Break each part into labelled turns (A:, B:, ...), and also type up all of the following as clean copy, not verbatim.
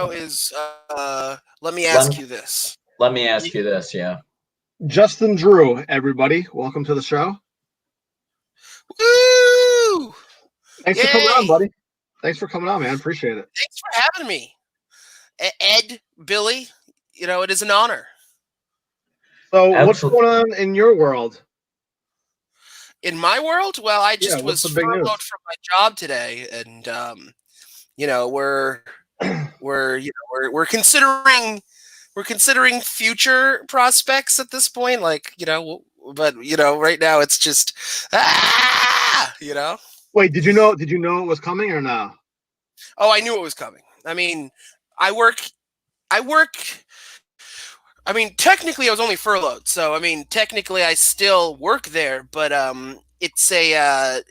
A: is, let me
B: Let,
A: ask you this.
B: let me ask you this, yeah.
C: Justin Drew, everybody, welcome to the show.
A: Woo!
C: Thanks for coming on, buddy. Thanks for coming on, man. Appreciate it.
A: Thanks for having me. Ed, Billy, it is an honor.
C: So what's going on in your world?
A: In my world? Well, I just was furloughed
C: news?
A: from my job today, and we're considering future prospects at this point, but right now it's just
C: Wait, did you know it was coming or no?
A: Oh, I knew it was coming. I mean, I work I mean, technically I was only furloughed, so I mean, technically I still work there, but it's a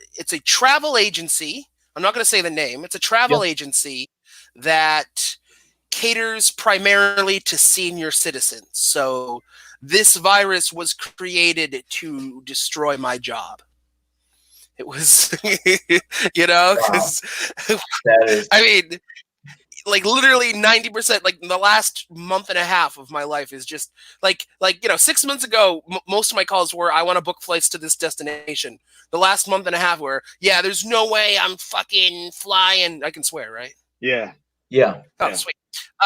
A: travel agency. I'm not going to say the name. It's a travel agency that caters primarily to senior citizens. So this virus was created to destroy my job. It was, because I mean, like literally 90%, like the last month and a half of my life is just like 6 months ago, most of my calls were, I want to book flights to this destination. The last month and a half were, yeah, there's no way I'm fucking flying. I can swear, right?
C: Yeah.
B: Yeah.
A: Oh, sweet.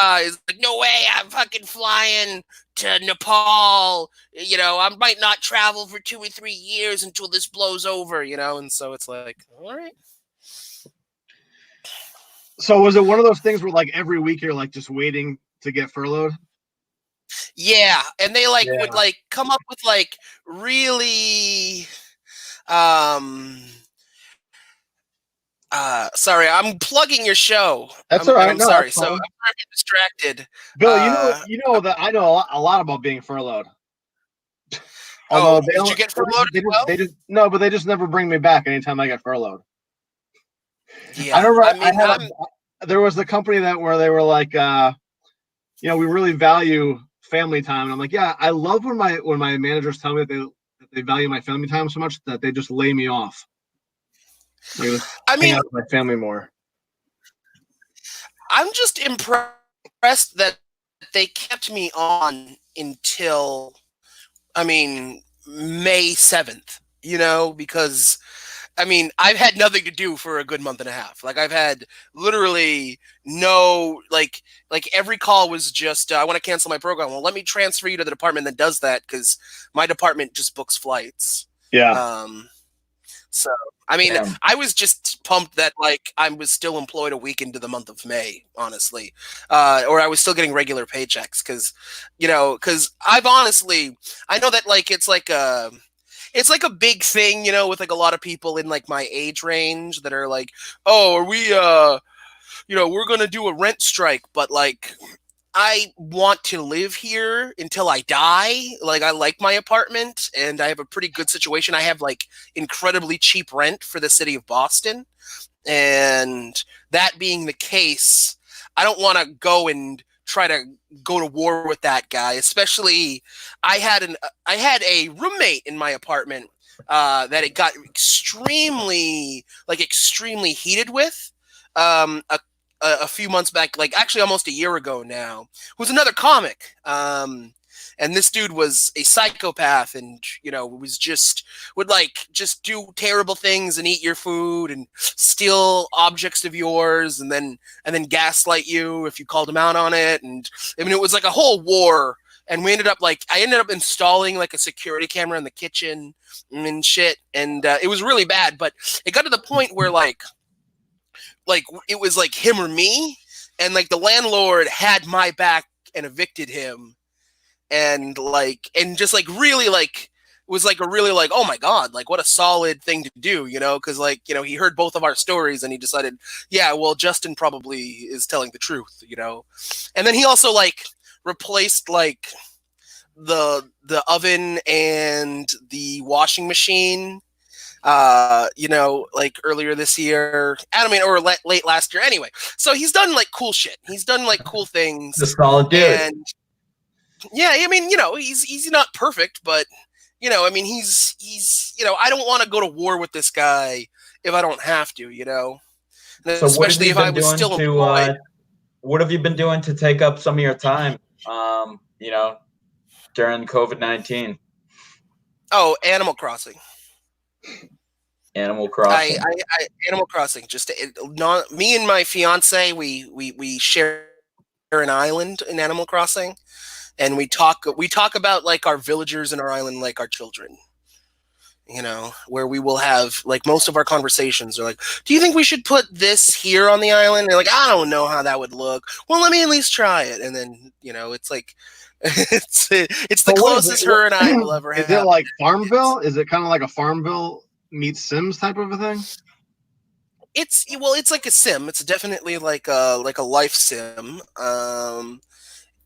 A: It's like, no way I'm fucking flying to Nepal. I might not travel for 2 or 3 years until this blows over, and so it's like, all right.
C: So was it one of those things where like every week you're like just waiting to get furloughed?
A: Yeah, and they would come up with really sorry, I'm plugging your show.
C: That's all right.
A: I'm sorry. So I'm trying to get distracted.
C: Bill, you know that I know a lot about being furloughed. Although
A: did you get furloughed
C: but they just never bring me back anytime I get furloughed.
A: Yeah,
C: I remember there was the company where they were like, we really value family time, and I'm like, yeah, I love when my managers tell me that they value my family time so much that they just lay me off. I mean, hang out with my family more.
A: I'm just impressed that they kept me on until, May 7th. Because. I mean, I've had nothing to do for a good month and a half. Like I've had literally no, like every call was just, I want to cancel my program. Well, let me transfer you to the department that does that, because my department just books flights.
C: Yeah.
A: So, I mean, I was just pumped that I was still employed a week into the month of May, honestly, or I was still getting regular paychecks, because I know that it's like a big thing, with like a lot of people in like my age range that are like, oh, are we, we're going to do a rent strike, but like, I want to live here until I die. Like, I like my apartment and I have a pretty good situation. I have like incredibly cheap rent for the city of Boston. And that being the case, I don't want to go and try to go to war with that guy. Especially, I had a roommate in my apartment that it got extremely heated with a few months back, like actually almost a year ago now, who's another comic. And this dude was a psychopath and, would just do terrible things and eat your food and steal objects of yours and then gaslight you if you called him out on it. And I mean, it was like a whole war. And I ended up installing like a security camera in the kitchen and shit. And it was really bad, but it got to the point where like it was like him or me. And like the landlord had my back and evicted him. And just like really like was like a really like, oh my God, like what a solid thing to do, because he heard both of our stories and he decided, yeah, well, Justin probably is telling the truth, and then he also like replaced like the oven and the washing machine like earlier this year, or late last year, anyway. So he's done like cool shit, he's done like cool things.
B: The solid dude.
A: And yeah, I mean, he's not perfect, but I mean, he's I don't want to go to war with this guy if I don't have to,
B: So
A: especially if I was still employed.
B: what have you been doing to take up some of your time? You know, during COVID-19.
A: Oh, Animal Crossing.
B: Animal Crossing.
A: Animal Crossing. Just not me and my fiance. We share an island in Animal Crossing, and we talk about like our villagers in our island like our children. You know, where we will have like most of our conversations are like, do you think we should put this here on the island? And they're like, I don't know how that would look. Well, let me at least try it. And then, you know, it's like, it's the closest her and I will ever have.
C: Is it like Farmville? Is it kind of like a Farmville meets Sims type of a thing?
A: It's like a sim. It's definitely like a life sim.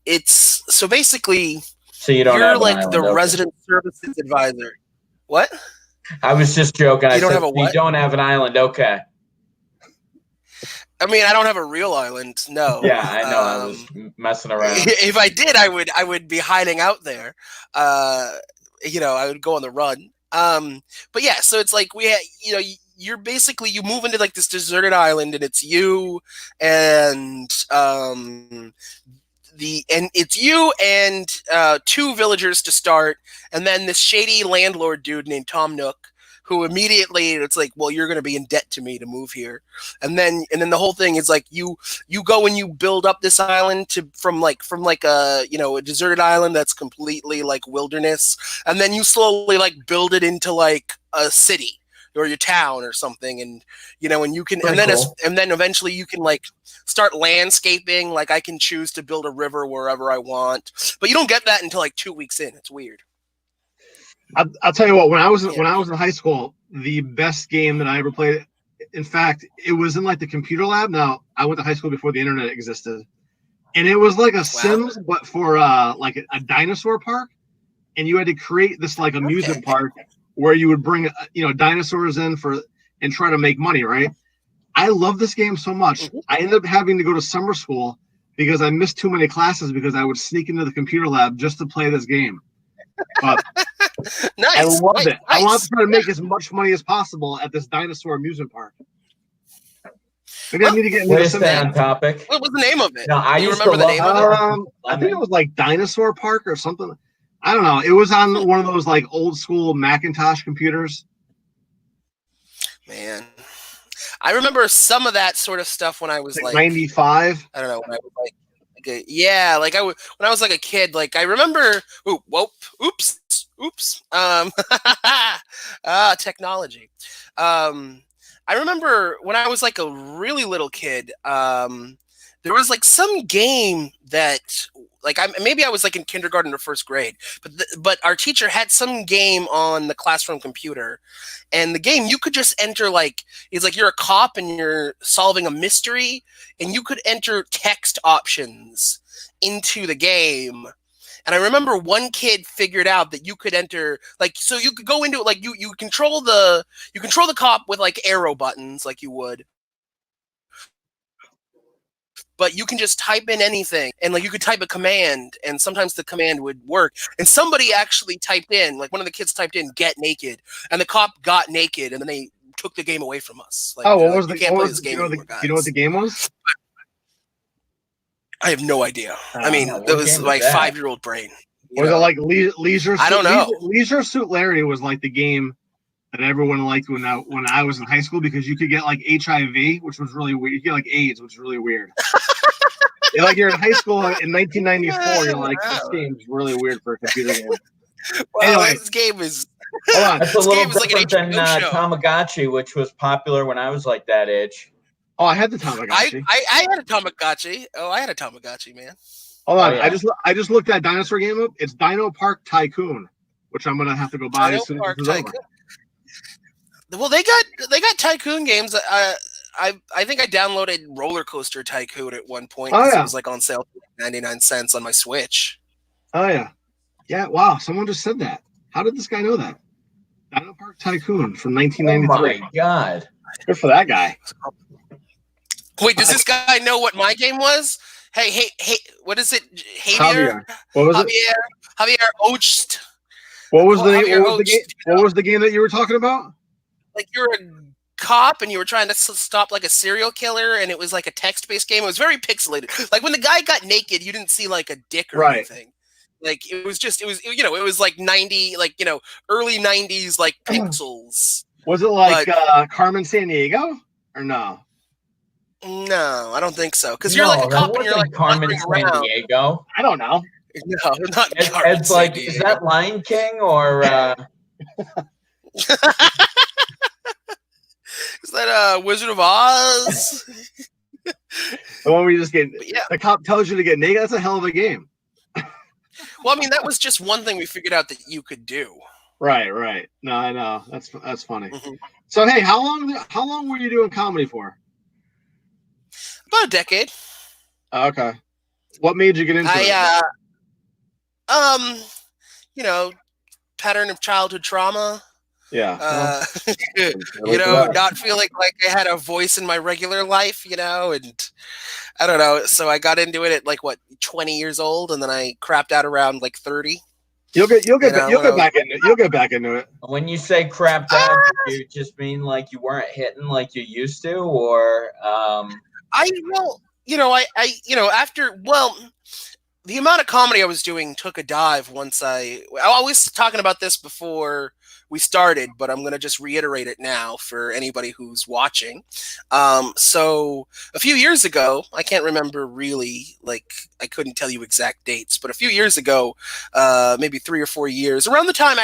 A: It's so basically,
B: so you're
A: like island, the resident services advisor. What?
B: I was just joking.
A: You don't have a what?
B: You don't have an island, okay.
A: I mean, I don't have a real island, no.
B: Yeah, I know. I was messing around.
A: If I did, I would be hiding out there. You know, I would go on the run. But yeah, so it's like you're basically, you move into like this deserted island, and it's you and it's you and two villagers to start, and then this shady landlord dude named Tom Nook, who immediately it's like, well, you're going to be in debt to me to move here, and then the whole thing is like you go and you build up this island from a a deserted island that's completely like wilderness, and then you slowly like build it into like a city or your town or something, and and you can and then eventually you can like start landscaping. Like I can choose to build a river wherever I want, but you don't get that until like 2 weeks in. It's weird.
C: I'll tell you what, when I was in high school, the best game that I ever played, in fact, it was in like the computer lab. Now, I went to high school before the internet existed, and it was like a Sims, but for like a dinosaur park, and you had to create this like amusement park where you would bring dinosaurs in and try to make money, right? I love this game so much. I ended up having to go to summer school because I missed too many classes because I would sneak into the computer lab just to play this game. But
A: nice,
C: I loved it.
A: Nice.
C: I wanted to try to make as much money as possible at this dinosaur amusement park. Maybe I need to get into
B: stay on topic.
A: What was the name of it?
B: No, I used to
A: remember the name of it.
C: I think it was like Dinosaur Park or something. I don't know. It was on one of those like old school Macintosh computers.
A: Man, I remember some of that sort of stuff when I was like
C: 95.
A: I don't know, when I was like when I was like a kid. Like I remember. Oops. Technology. I remember when I was like a really little kid. There was like some game that like maybe I was like in kindergarten or first grade, but our teacher had some game on the classroom computer, and the game you could just enter it's like you're a cop and you're solving a mystery, and you could enter text options into the game. And I remember one kid figured out that you could enter so you could go into it you control the cop with like arrow buttons like you would. But you can just type in anything, and like you could type a command, and sometimes the command would work. And somebody actually typed in, like one of the kids typed in "get naked," and the cop got naked, and then they took the game away from us. Like,
C: what was
A: the
C: game? Do you know what the game was?
A: I have no idea. I mean, that was my 5-year-old brain.
C: Was it like Leisure Suit?
A: I don't know.
C: Leisure Suit Larry was like the game that everyone liked when I was in high school, because you could get like HIV, which was really weird. You get like AIDS, which was really weird. Like you're in high school in 1994, you're like, this game's really weird for a computer game.
A: Well, anyway, this game is.
C: Hold on.
B: That's a little different than Tamagotchi, which was popular when I was like that age.
C: Oh, I had the Tamagotchi.
A: I had a Tamagotchi. Oh, I had a Tamagotchi, man.
C: Hold on. Yeah. I just looked that dinosaur game up. It's Dino Park Tycoon, which I'm gonna have to go buy as soon as it's over.
A: Well, they got Tycoon games. I think I downloaded Roller Coaster Tycoon at one point.
C: Oh, yeah.
A: It was like on sale for 99 cents on my Switch.
C: Oh yeah. Yeah, wow. Someone just said that. How did this guy know that? Dino Park Tycoon from 1993.
B: Oh my god.
C: Good for that guy.
A: Wait, does this guy know what my game was? Hey, what is it?
C: Javier. What was
A: it? Javier Ocht.
C: What was the game that you were talking about?
A: Like you're a cop and you were trying to stop like a serial killer, and it was like a text-based game. It was very pixelated. Like when the guy got naked, you didn't see like a dick or anything. Like it was like 90, like, early 90s, like pixels.
C: Was it like Carmen Sandiego or no?
A: No, I don't think so. Because you're like a cop and you're like
B: Carmen
A: around.
B: Sandiego.
C: I don't know.
A: No, not Carmen
B: Ed's like,
A: Sandiego.
B: is that Lion King or?
A: Is that Wizard of Oz?
C: The one where you just get the cop tells you to get naked. That's a hell of a game.
A: Well, I mean, that was just one thing we figured out that you could do.
C: Right. No, I know. That's funny. Mm-hmm. So hey, how long were you doing comedy for?
A: About a decade.
C: Okay. What made you get into it?
A: Pattern of childhood trauma.
C: Yeah.
A: Not feeling like I had a voice in my regular life, and I don't know. So I got into it at 20 years old, and then I crapped out around 30.
C: You'll get back into it.
B: When you say crapped out, do you just mean like you weren't hitting like you used to, or
A: the amount of comedy I was doing took a dive once I was talking about this before we started, but I'm going to just reiterate it now for anybody who's watching. So a few years ago, I can't remember really, I couldn't tell you exact dates, but a few years ago, maybe 3 or 4 years, around the time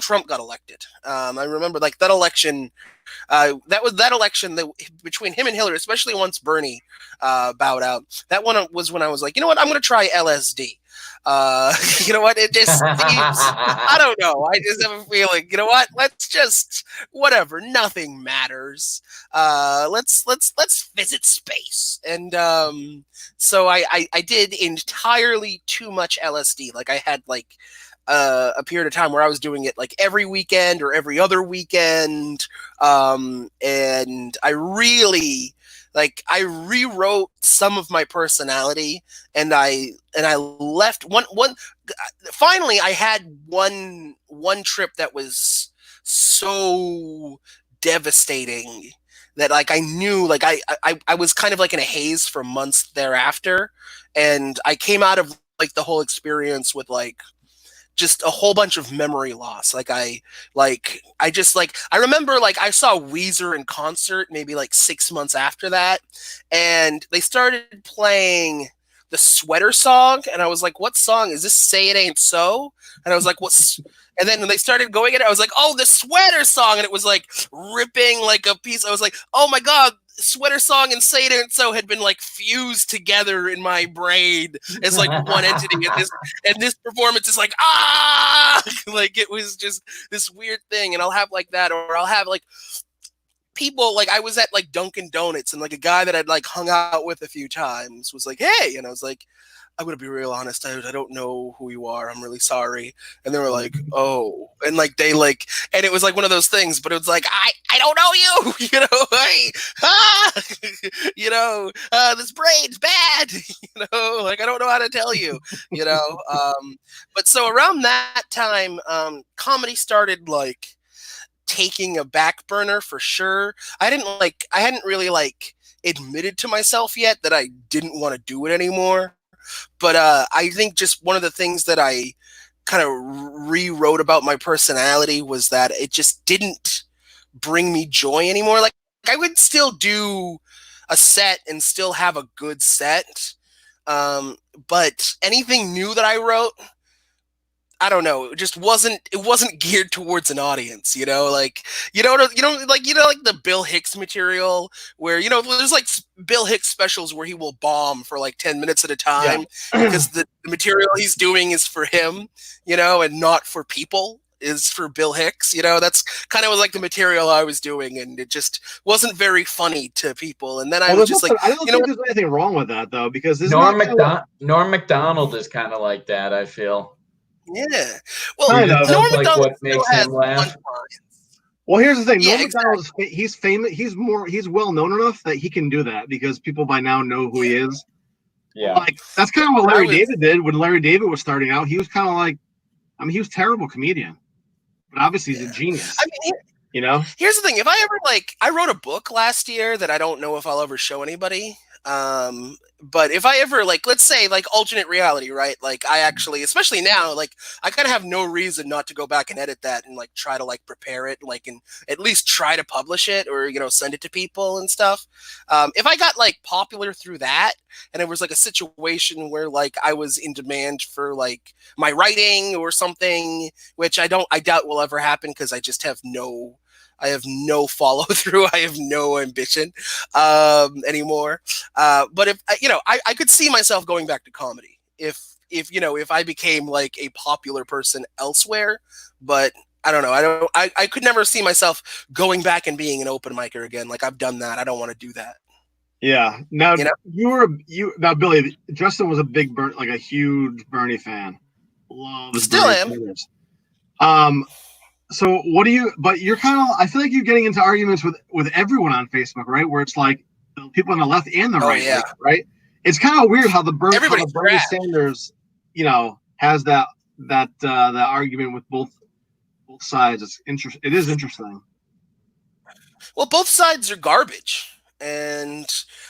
A: Trump got elected. I remember that election. That election between him and Hillary, especially once Bernie bowed out. That one was when I was like, you know what, I'm going to try LSD. You know what? It just seems, I don't know. I just have a feeling. You know what? Let's just whatever. Nothing matters. Let's visit space. And so I did entirely too much LSD. Like I had a period of time where I was doing it every weekend or every other weekend. And I really I rewrote some of my personality, and I left one. Finally, I had one trip that was so devastating that I knew I was kind of in a haze for months thereafter, and I came out of the whole experience with just a whole bunch of memory loss. I remember I saw Weezer in concert maybe 6 months after that, and they started playing the Sweater Song, and I was like, what song is this? Say It Ain't So? And I was like, what's... And then when they started going in, I was like, oh, the Sweater Song, and it was ripping a piece. I was like, oh my god, Sweater Song and Say It Ain't So had been fused together in my brain as one entity, and this performance is it was just this weird thing. And I'll have that, or I'll have people I was at Dunkin' Donuts, and a guy that I'd hung out with a few times was like, hey, and I was like, I'm gonna be real honest, I don't know who you are, I'm really sorry. And they were like, oh, and they and it was one of those things, but it was I don't know you, hey, this braid's bad, I don't know how to tell you, but so around that time, comedy started taking a back burner for sure. I hadn't really admitted to myself yet that I didn't want to do it anymore. But I think just one of the things that I kind of rewrote about my personality was that it just didn't bring me joy anymore. I would still do a set and still have a good set. But anything new that I wrote, I don't know. It wasn't geared towards an audience, the Bill Hicks material where, there's Bill Hicks specials where he will bomb for 10 minutes at a time because the material he's doing is for him, and not for people, is for Bill Hicks, that's kind of the material I was doing, and it just wasn't very funny to people. And then I was just
C: I don't think there's anything wrong with that though, because
B: Norm Macdonald is kind of like that, I feel.
A: Yeah. Well, Norm Macdonald
B: what makes him laugh.
C: Well, here's the thing. Norm Macdonald, he's famous. He's well known enough that he can do that because people by now know who he is.
B: Yeah.
C: That's kind of what Larry David did when Larry David was starting out. He was kind of he was a terrible comedian, but obviously he's a genius.
A: I mean,
C: You know?
A: Here's the thing: if I ever I wrote a book last year that I don't know if I'll ever show anybody. But if I ever let's say alternate reality, right? Like I actually, especially now, I kind of have no reason not to go back and edit that and try to prepare it, and at least try to publish it or send it to people and stuff. If I got popular through that, and it was a situation where I was in demand for my writing or something, which I doubt will ever happen because I have no follow through. I have no ambition anymore. But if I could see myself going back to comedy if I became a popular person elsewhere. But I don't know. I could never see myself going back and being an open micer again. I've done that. I don't want to do that.
C: Yeah. Now now Billy, Justin was a huge Bernie fan. Loves
A: Still
C: Bernie
A: am.
C: Sanders. So what do you? But you're I feel like you're getting into arguments with everyone on Facebook, right? Where it's people on the left and the right,
A: yeah.
C: right? It's kind of weird how the Bernie
A: Everybody's
C: Sanders, has that argument with both sides. It's interesting. It is interesting.
A: Well, both sides are garbage. And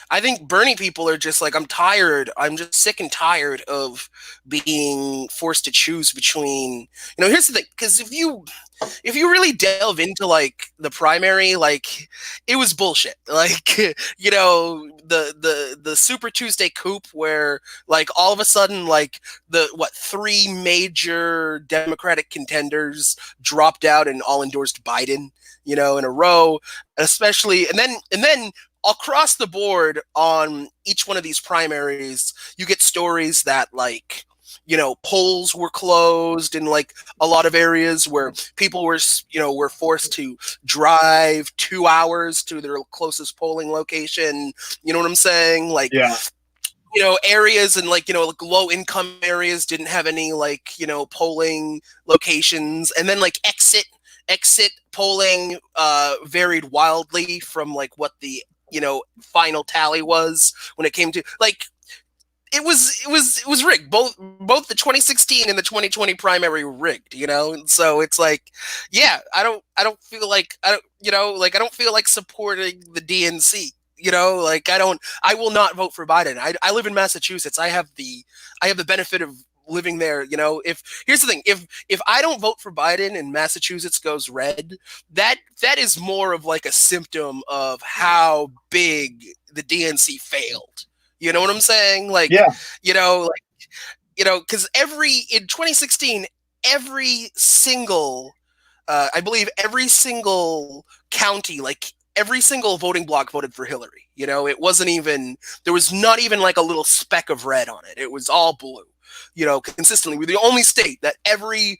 A: I think Bernie people are just I'm tired. I'm just sick and tired of being forced to choose between, here's the thing. Because if you really delve into the primary, it was bullshit. The Super Tuesday coup where all of a sudden three major Democratic contenders dropped out and all endorsed Biden, in a row, especially and then across the board on each one of these primaries, you get stories that polls were closed in a lot of areas where people were forced to drive 2 hours to their closest polling location. You know what I'm saying?
C: Yeah.
A: Areas and low income areas didn't have any polling locations, and then exit polling varied wildly from what the final tally was when it came to it was rigged. Both the 2016 and the 2020 primary were rigged, and so it's yeah, I don't feel like I don't feel like supporting the DNC. I will not vote for Biden. I live in Massachusetts. I have the benefit of living there. Here's the thing, if I don't vote for Biden and Massachusetts goes red, that is more of a symptom of how big the DNC failed. You know what I'm saying?
C: Yeah.
A: Because in 2016, every single I believe every single county, every single voting block voted for Hillary. It wasn't even, there was not even a little speck of red on it. It was all blue. Consistently. We're the only state that every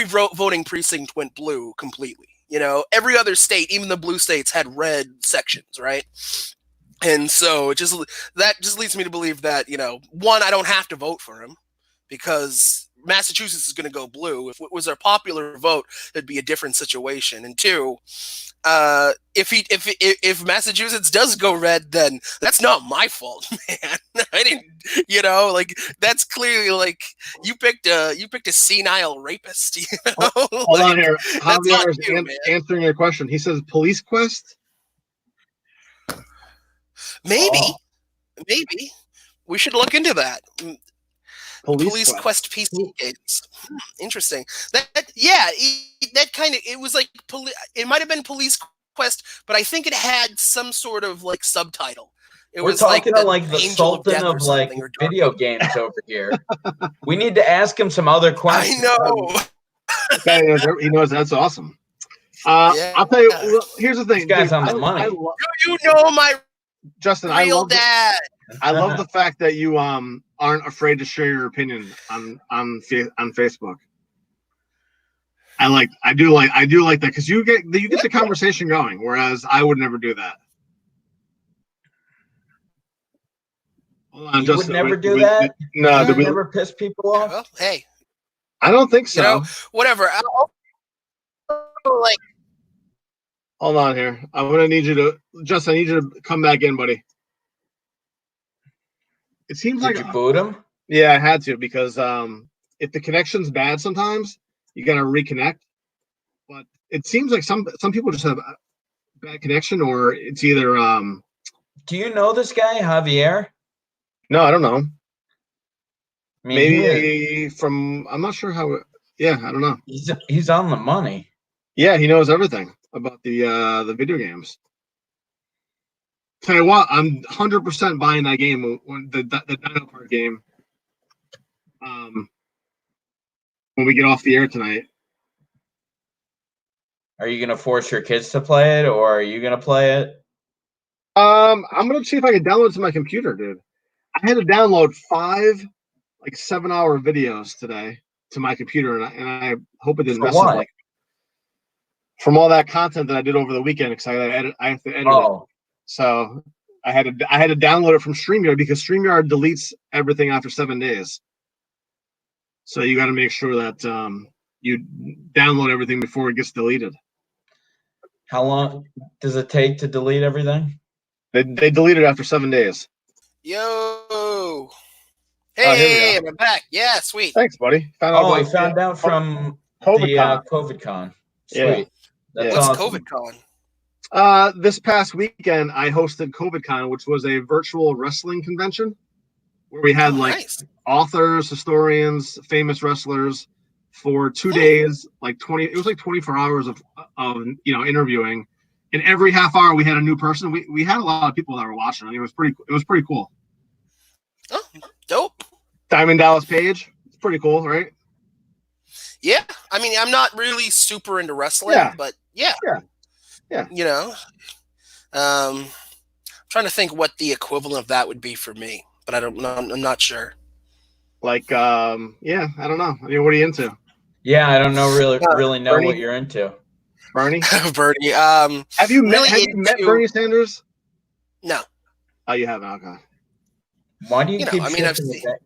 A: voting precinct went blue completely. Every other state, even the blue states, had red sections, right? And so that just leads me to believe that, one, I don't have to vote for him because Massachusetts is going to go blue. If it was a popular vote, it'd be a different situation. And two, if Massachusetts does go red, then that's not my fault, man. I didn't, that's clearly you picked a senile rapist.
C: Hold on here. Javier is answering your question. He says Police Quest.
A: Maybe we should look into that. Police Quest PC games. Interesting. That kind of, it was it might have been Police Quest, but I think it had some sort of subtitle.
B: We're talking to the Sultan of video games over here. We need to ask him some other questions.
A: I know.
C: He knows. That's awesome. I'll tell you. Here's the thing.
B: This guy's on the money.
A: My
C: Justin,
A: real dad.
C: I love the fact that you aren't afraid to share your opinion on Facebook. I do like that because you get the conversation going, whereas I would never do that. Hold on,
B: you would never do that.
C: No,
B: did we never piss people off?
A: Well, hey,
C: I don't think so.
A: Whatever.
C: Hold on here. I'm gonna need you to, Justin. I need you to come back in, buddy. It seems
B: Did you boot him?
C: Yeah, I had to because if the connection's bad, sometimes you gotta reconnect. But it seems like some people just have a bad connection, or it's either.
B: Do you know this guy, Javier?
C: No, I don't know.
B: I mean,
C: maybe from I'm not sure how. Yeah, I don't know.
B: He's on the money.
C: Yeah, he knows everything about the video games. Tell you what, I'm 100% buying that game when the Dino Park game. When we get off the air tonight.
B: Are you gonna force your kids to play it, or are you gonna play it?
C: I'm gonna see if I can download it to my computer, dude. I had to download 5 like 7-hour videos today to my computer, and I hope it didn't mess up. Like from all that content that I did over the weekend, because I have to edit it. So I had to download it from StreamYard because StreamYard deletes everything after 7 days. So you got to make sure that you download everything before it gets deleted.
B: How long does it take to delete everything?
C: They delete it after 7 days.
A: Yo. Hey, I'm back. Yeah, sweet.
C: Thanks, buddy.
B: I found out from COVID Con. Sweet.
C: Yeah.
A: That's
C: What's
A: awesome. COVID Con?
C: This past weekend, I hosted COVID Con, which was a virtual wrestling convention where we had authors, historians, famous wrestlers for 2 days, it was like 24 hours of interviewing. And every half hour we had a new person. We had a lot of people that were watching. I mean, it was pretty cool.
A: Oh, dope.
C: Diamond Dallas Page. It's pretty cool, right?
A: Yeah. I mean, I'm not really super into wrestling, but yeah. You know, I'm trying to think what the equivalent of that would be for me, but I don't know. I'm not sure.
C: I don't know. I mean, what are you into?
B: Yeah, I don't know really know what you're into.
C: Bernie?
A: Bernie.
C: Have you met Bernie Sanders?
A: No.
C: Oh, you haven't? Okay.
B: Why do you keep shifting it back?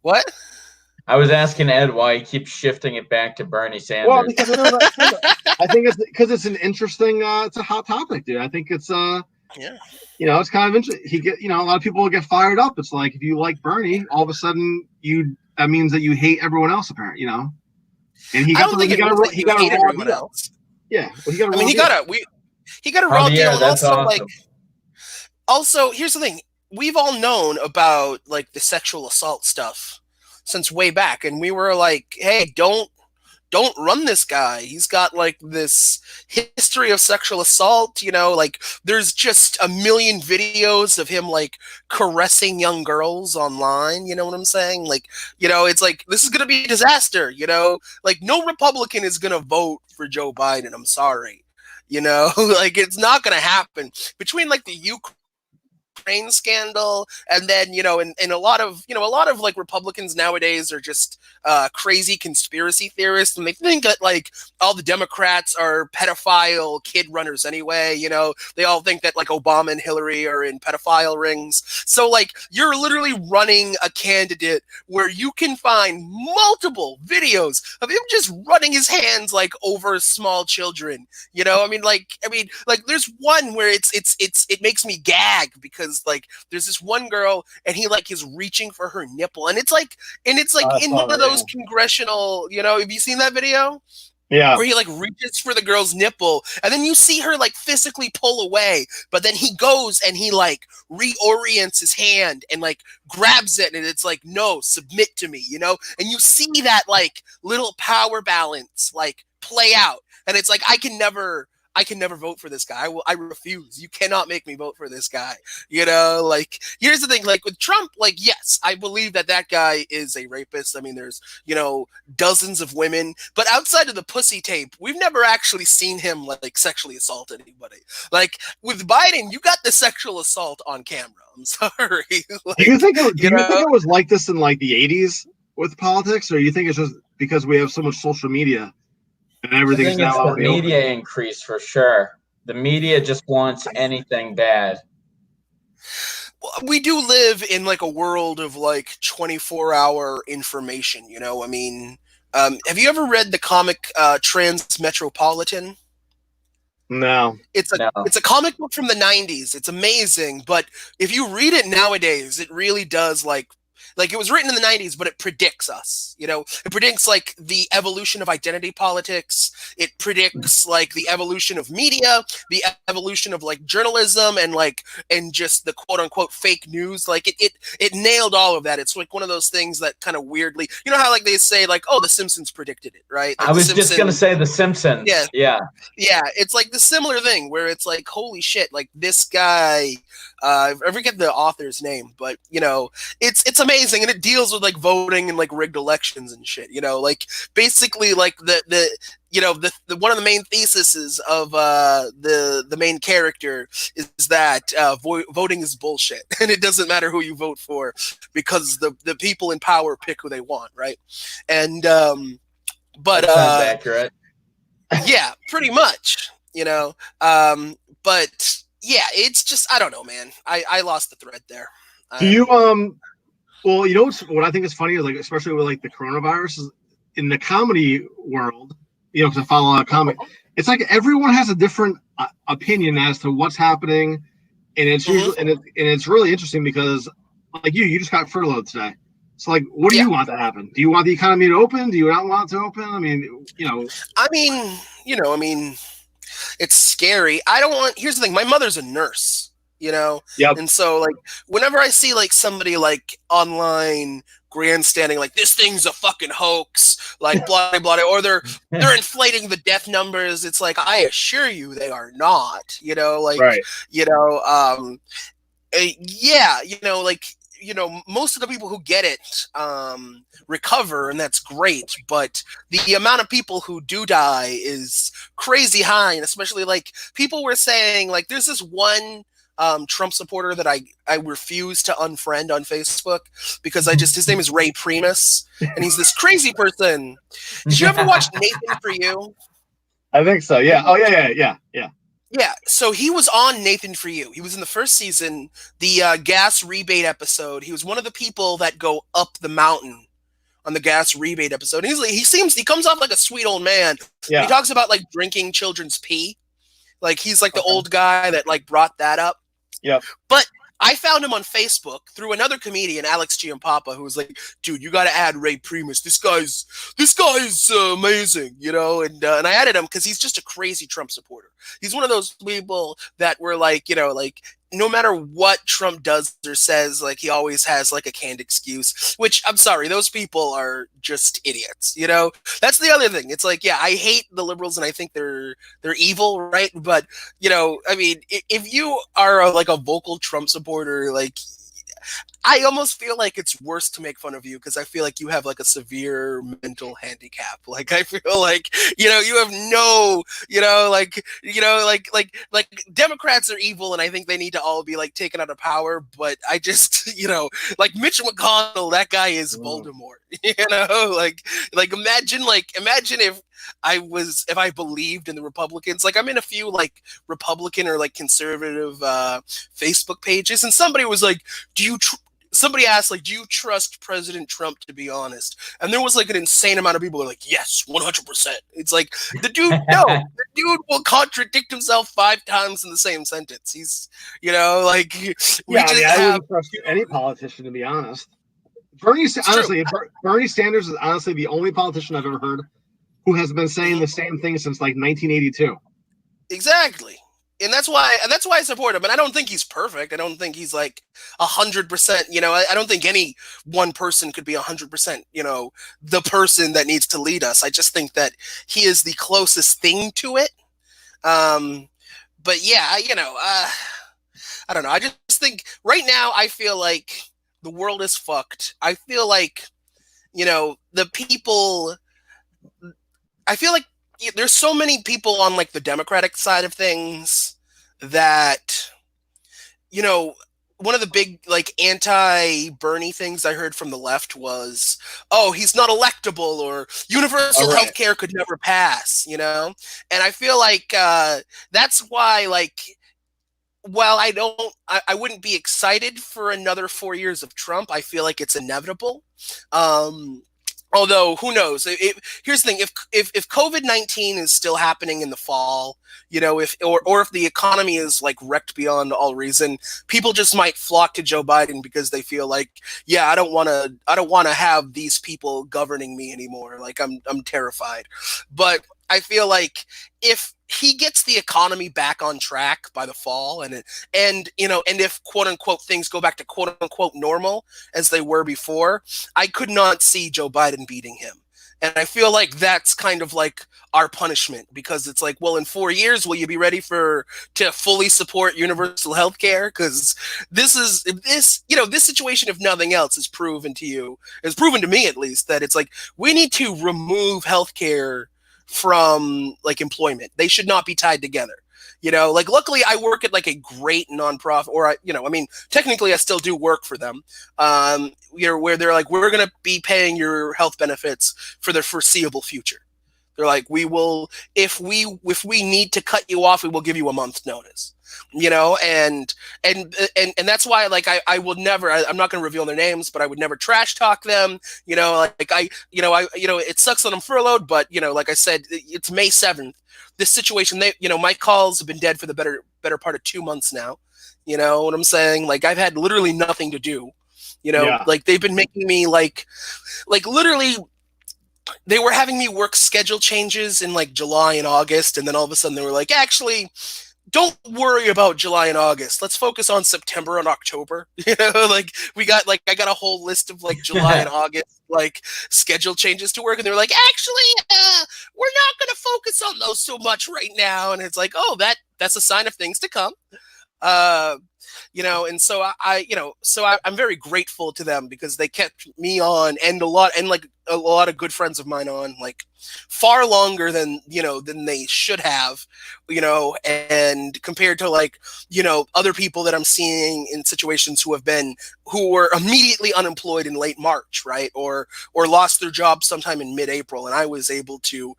A: What?
B: I was asking Ed why he keeps shifting it back to Bernie Sanders.
C: Well, because I think it's because it's an interesting, it's a hot topic, dude. I think it's it's kind of interesting. A lot of people will get fired up. It's like if you like Bernie, all of a sudden that means that you hate everyone else, apparently. And he got a raw deal. Else. Yeah, well, he got a raw deal. And
B: that's awesome.
A: Also, here's the thing: we've all known about the sexual assault stuff since way back, and we were like, "Hey, don't run this guy. He's got this history of sexual assault." There's just a million videos of him caressing young girls online. You know what I'm saying? It's this is gonna be a disaster. No Republican is gonna vote for Joe Biden. I'm sorry. It's not gonna happen between the Ukraine scandal and then and a lot of Republicans nowadays are just crazy conspiracy theorists, and they think that all the Democrats are pedophile kid runners anyway. They all think that Obama and Hillary are in pedophile rings. So you're literally running a candidate where you can find multiple videos of him just running his hands over small children. There's one where it makes me gag because there's this one girl and he is reaching for her nipple, and it's in one of those congressional, have you seen that video?
C: Yeah.
A: Where he reaches for the girl's nipple and then you see her physically pull away, but then he goes and he reorients his hand and grabs it, and it's no, submit to me, and you see that little power balance play out, and it's I can never vote for this guy. I refuse. You cannot make me vote for this guy. Here's the thing, with Trump, yes, I believe that guy is a rapist. I mean, there's, dozens of women, but outside of the pussy tape, we've never actually seen him sexually assault anybody. With Biden, you got the sexual assault on camera. I'm sorry.
C: Do you think it was like this in the 80s with politics, or you think it's just because we have so much social media? And everything's now
B: out. The media increase for sure. The media just wants anything bad.
A: Well, we do live in a world of 24-hour information. I mean, have you ever read the comic Transmetropolitan?
C: No.
A: It's a comic book from the 90s. It's amazing, but if you read it nowadays, it really does Like it was written in the 90s, but it predicts us. You know, it predicts like the evolution of identity politics. It predicts like the evolution of media, the evolution of like journalism, and just the quote unquote fake news. Like it nailed all of that. It's like one of those things that kind of weirdly, you know how like they say like, oh, The Simpsons predicted it, right? Like
B: I was just gonna say The Simpsons. Yeah.
A: It's like the similar thing where it's like, holy shit, like this guy. I forget the author's name, but you know, it's amazing, and it deals with like voting and like rigged elections and shit. You know, like basically like the one of the main theses of the main character is that voting is bullshit, and it doesn't matter who you vote for because the people in power pick who they want, right? And but
B: that sounds accurate.
A: Yeah, pretty much. You know, but yeah, it's just I don't know, man. I lost the thread there.
C: Do you Well, you know what I think is funny is like, especially with like the coronavirus, is in the comedy world, you know, because I follow a lot of comedy, it's like everyone has a different opinion as to what's happening, and it's usually and it's really interesting because like you just got furloughed today. So like, what do you want to happen? Do you want the economy to open? Do you not want it to open? I mean, you know.
A: I mean, it's scary. I don't want. Here's the thing. My mother's a nurse. You know, and so like whenever I see like somebody like online grandstanding like this thing's a fucking hoax, like blah blah blah, or they're inflating the death numbers, it's like I assure you they are not. You know, like you know, yeah, you know, like you know, most of the people who get it recover, and that's great. But the amount of people who do die is crazy high, and especially like people were saying like there's this one Trump supporter that I refuse to unfriend on Facebook because his name is Ray Primus, and he's this crazy person. Did you ever watch Nathan For You?
C: I think so. Yeah. Oh yeah.
A: Yeah. So he was on Nathan For You. He was in the first season, the gas rebate episode. He was one of the people that go up the mountain on the gas rebate episode. And he comes off like a sweet old man. Yeah. He talks about like drinking children's pee. Like he's like the old guy that like brought that up.
C: Yeah.
A: But I found him on Facebook through another comedian, Alex Giampapa, who was like, dude, you got to add Ray Primus. This guy's amazing, you know? And I added him because he's just a crazy Trump supporter. He's one of those people that were like, you know, like, no matter what Trump does or says, like he always has like a canned excuse, which I'm sorry, those people are just idiots. You know, that's the other thing. It's like, yeah, I hate the liberals and I think they're evil. Right. But, you know, I mean, if you are like a vocal Trump supporter, like I almost feel like it's worse to make fun of you because I feel like you have like a severe mental handicap. Like I feel like, you know, you have no, you know, like Democrats are evil and I think they need to all be like taken out of power. But I just, you know, like Mitch McConnell, that guy is Voldemort. You know, like imagine if I believed in the Republicans. Like I'm in a few like Republican or like conservative Facebook pages, and somebody was like, somebody asked, like, do you trust President Trump, to be honest? And there was like an insane amount of people who were like, yes, 100%. It's like, the dude will contradict himself 5 times in the same sentence. He's, you know, like,
C: I wouldn't trust any politician, to be honest. Bernie Sanders is honestly the only politician I've ever heard who has been saying the same thing since like 1982.
A: Exactly. And that's why I support him. And I don't think he's perfect. I don't think he's like 100%. You know, I don't think any one person could be 100%. You know, the person that needs to lead us. I just think that he is the closest thing to it. But yeah, you know, I don't know. I just think right now I feel like the world is fucked. I feel like, you know, I feel like there's so many people on like the Democratic side of things that, you know, one of the big like anti-Bernie things I heard from the left was, oh, he's not electable, or universal health care could never pass, you know? And I feel like that's why, like, while I wouldn't be excited for another 4 years of Trump, I feel like it's inevitable. Although who knows? Here's the thing: if COVID-19 is still happening in the fall, if or if the economy is like wrecked beyond all reason, people just might flock to Joe Biden because they feel like, yeah, I don't want to have these people governing me anymore. Like I'm terrified. But I feel like if he gets the economy back on track by the fall, and if quote unquote things go back to quote unquote normal as they were before, I could not see Joe Biden beating him. And I feel like that's kind of like our punishment, because it's like, well, in 4 years, will you be ready to fully support universal health care? Because this situation, if nothing else, is proven to me at least, that it's like we need to remove health care from like employment. They should not be tied together. Like luckily I work at like a great nonprofit, or technically I still do work for them. Where they're like, we're going to be paying your health benefits for the foreseeable future. They're like, we will, if we need to cut you off, we will give you a month's notice. And that's why, like, I will never, I'm not going to reveal their names, but I would never trash talk them. It sucks that I'm furloughed, but like I said, it's May 7th. This situation, my calls have been dead for the better part of 2 months now. You know what I'm saying? Like, I've had literally nothing to do. Like they've been making me like literally. They were having me work schedule changes in like July and August, and then all of a sudden they were like, actually, don't worry about July and August. Let's focus on September and October. Like I got a whole list of like July and August like schedule changes to work, and they're like, actually, we're not going to focus on those so much right now. And it's like, oh, that's a sign of things to come. And so I'm very grateful to them, because they kept me on, and a lot of good friends of mine on, like far longer than they should have, and compared to like, other people that I'm seeing in situations who were immediately unemployed in late March, right? Or lost their job sometime in mid-April. And I was able to,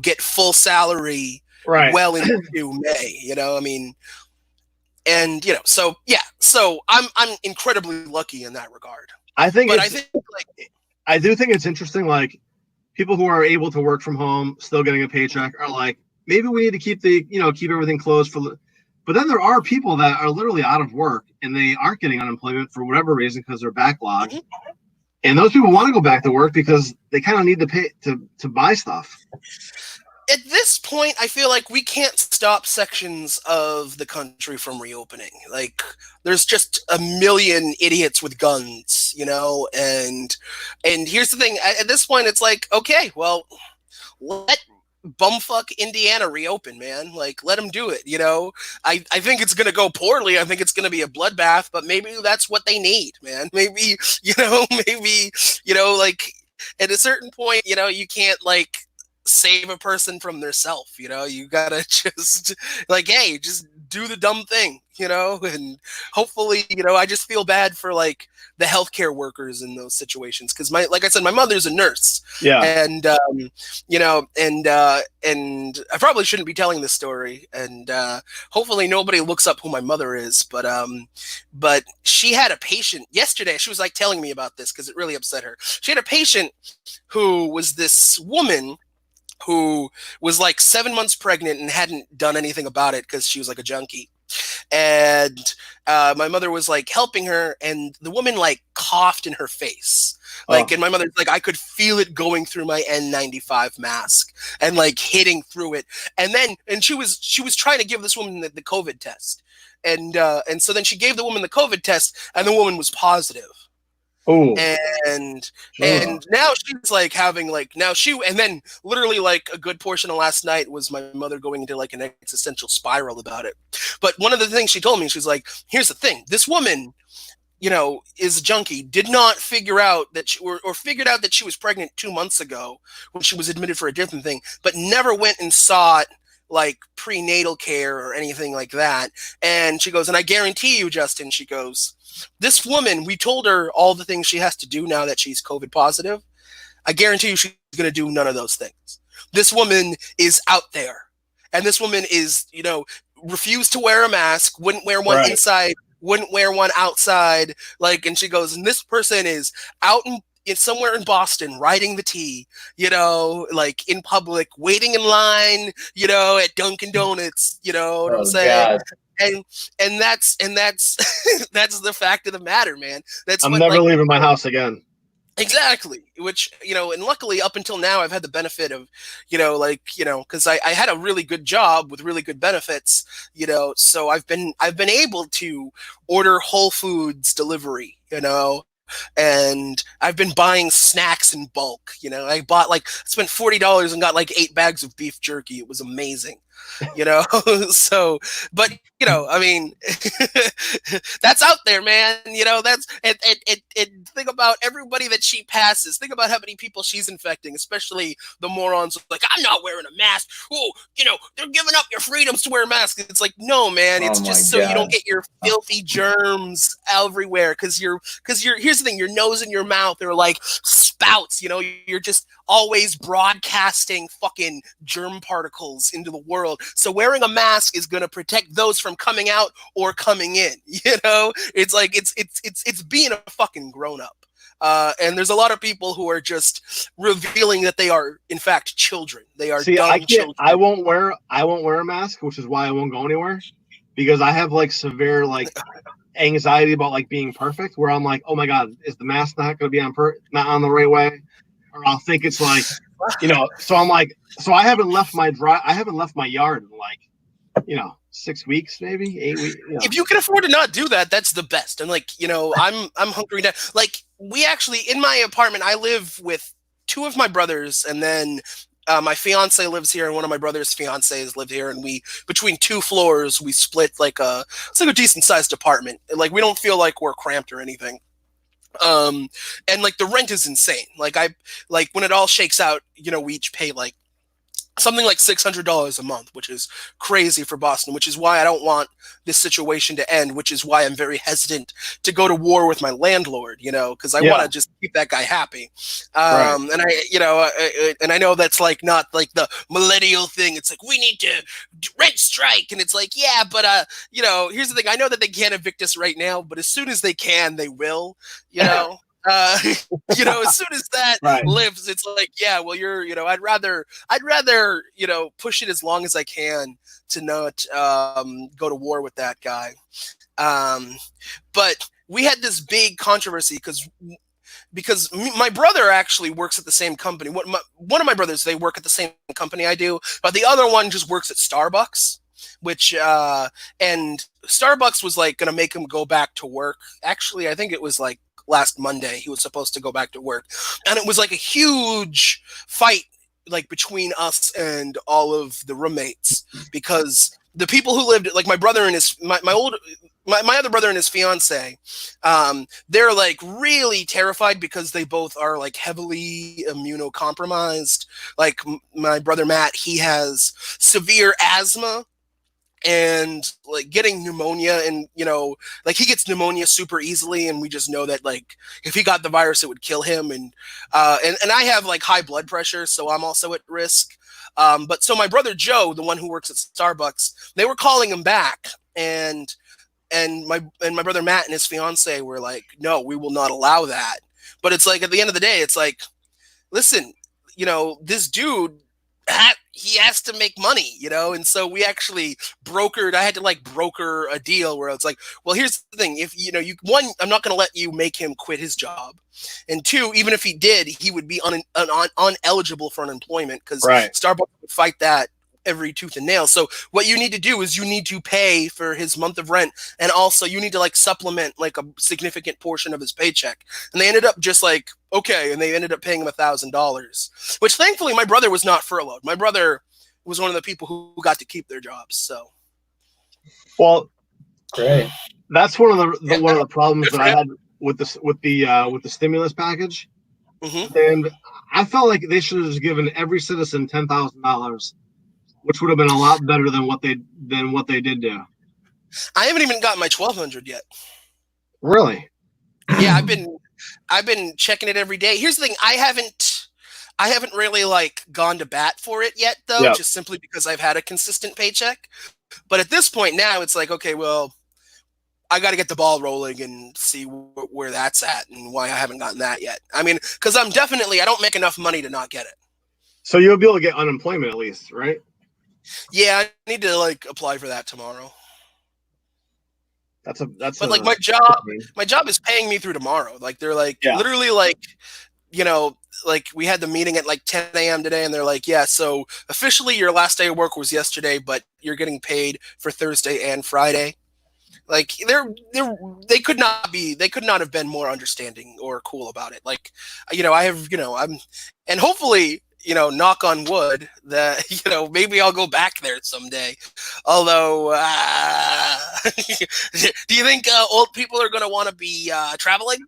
A: get full salary well into May, I mean. And so I'm incredibly lucky in that regard.
C: I do think it's interesting. Like, people who are able to work from home, still getting a paycheck, are like, maybe we need to keep everything closed but then there are people that are literally out of work and they aren't getting unemployment for whatever reason, because they're backlogged. Mm-hmm. And those people want to go back to work because they kind of need to pay to buy stuff.
A: At this point, I feel like we can't stop sections of the country from reopening. Like, there's just a million idiots with guns, and here's the thing. At this point, it's like, okay, well, let bumfuck Indiana reopen, man. Like, let them do it, I think it's going to go poorly. I think it's going to be a bloodbath, but maybe that's what they need, man. Maybe, like, at a certain point, you can't, like, save a person from their self, you gotta just like, hey, just do the dumb thing, and hopefully, I just feel bad for like the healthcare workers in those situations, because like I said, my mother's a nurse.
C: Yeah.
A: And and I probably shouldn't be telling this story, and hopefully nobody looks up who my mother is, but she had a patient yesterday. She was like telling me about this because it really upset her. She had a patient who was this woman who was like 7 months pregnant and hadn't done anything about it because she was like a junkie. And my mother was like helping her, and the woman like coughed in her face. Like, and my mother's like, I could feel it going through my N95 mask and like hitting through it. And she was trying to give this woman the COVID test. And so then she gave the woman the COVID test, and the woman was positive.
C: Oh,
A: and now she's like having like, and then literally like a good portion of last night was my mother going into like an existential spiral about it. But one of the things she told me, she's like, here's the thing, this woman, is a junkie, did not figure out that or figured out that she was pregnant 2 months ago when she was admitted for a different thing, but never went and sought like prenatal care or anything like that. And she goes, and I guarantee you, Justin, she goes, this woman, we told her all the things she has to do now that she's COVID positive. I guarantee you she's going to do none of those things. This woman is out there. And this woman is, refused to wear a mask, wouldn't wear one inside, wouldn't wear one outside. Like, and she goes, and this person is out somewhere in Boston, riding the T, like in public, waiting in line, at Dunkin' Donuts, you know what I'm saying?
B: God.
A: And that's that's the fact of the matter, man. That's
C: I'm
A: what,
C: never
A: like,
C: leaving my house again.
A: exactly. Which, and luckily up until now, I've had the benefit of, because I had a really good job with really good benefits, so I've been able to order Whole Foods delivery, and I've been buying snacks in bulk. I spent $40 and got like 8 bags of beef jerky. It was amazing. So, but I mean, that's out there, man. That's and think about everybody that she passes. Think about how many people she's infecting, especially the morons like, I'm not wearing a mask. Oh, they're giving up your freedoms to wear a mask. It's like, no, man. It's just so you don't get your filthy germs everywhere. Because here's the thing: your nose and your mouth are like spouts. You're just always broadcasting fucking germ particles into the world. So wearing a mask is going to protect those from coming out or coming in. It's like it's being a fucking grown up. And there's a lot of people who are just revealing that they are in fact children. They are dumb children.
C: I won't wear a mask, which is why I won't go anywhere, because I have like severe like anxiety about like being perfect, where I'm like, oh my god, is the mask not going to be not on the right way? Or I'll think it's like, so I'm like, so I haven't left my yard in like, 6 weeks, maybe 8 weeks.
A: If you can afford to not do that, that's the best. And like, I'm hunkering down. Like, we actually, in my apartment, I live with 2 of my brothers, and then my fiance lives here, and one of my brother's fiancés live here, and we, between 2 floors, we split it's like a decent sized apartment. Like, we don't feel like we're cramped or anything. And like the rent is insane. Like when it all shakes out, we each pay like something like $600 a month, which is crazy for Boston, which is why I don't want this situation to end, which is why I'm very hesitant to go to war with my landlord, because I want to just keep that guy happy.
C: Right.
A: And I know that's like not like the millennial thing. It's like, we need to rent strike. And it's like, yeah, but here's the thing. I know that they can't evict us right now, but as soon as they can, they will, as soon as that lifts, it's like, yeah, well, I'd rather, push it as long as I can to not go to war with that guy. But we had this big controversy because my brother actually works at the same company. One of my brothers, they work at the same company I do, but the other one just works at Starbucks, which and Starbucks was like going to make him go back to work. Actually, I think it was like last Monday he was supposed to go back to work, and it was like a huge fight like between us and all of the roommates, because the people who lived, like my brother and my other brother and his fiance, they're like really terrified because they both are like heavily immunocompromised. Like my brother Matt, he has severe asthma, and like getting pneumonia, and like he gets pneumonia super easily, and we just know that like if he got the virus it would kill him, and I have like high blood pressure, so I'm also at risk. But so my brother Joe, the one who works at Starbucks, they were calling him back, and my brother Matt and his fiance were like, no, we will not allow that. But it's like, at the end of the day, it's like, listen, this dude, he has to make money, and so we actually I had to like broker a deal where it's like, well, here's the thing. If one, I'm not going to let you make him quit his job. And 2, even if he did, he would be uneligible for unemployment, because Starbucks would fight that every tooth and nail. So what you need to do is you need to pay for his month of rent, and also you need to like supplement like a significant portion of his paycheck. And they ended up just like, okay, and they ended up paying him $1,000, which thankfully my brother was not furloughed. My brother was one of the people who got to keep their jobs. So,
C: well,
B: great.
C: That's one of the problems that I had with the stimulus package. Mm-hmm. And I felt like they should have just given every citizen $10,000, which would have been a lot better than what they did do.
A: I haven't even got my 1,200 yet.
C: Really?
A: Yeah, I've been checking it every day. Here's the thing: I haven't really like gone to bat for it yet, though, just simply because I've had a consistent paycheck. But at this point now, it's like, okay, well, I got to get the ball rolling and see where that's at and why I haven't gotten that yet. I mean, because I don't make enough money to not get it.
C: So you'll be able to get unemployment at least, right?
A: Yeah, I need to like apply for that tomorrow.
C: But
A: like my job is paying me through tomorrow. Like they're like literally like, you know, like we had the meeting at like 10 a.m. today and they're like, yeah, so officially your last day of work was yesterday, but you're getting paid for Thursday and Friday. Like they could not have been more understanding or cool about it. Like, you know, and hopefully, you know, knock on wood that, you know, maybe I'll go back there someday. Although, do you think old people are going to want to be traveling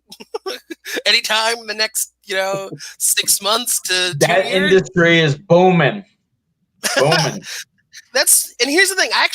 A: anytime in the next, you know, 6 months to 2
B: that
A: years?
B: Industry is booming. Booming.
A: And here's the thing. I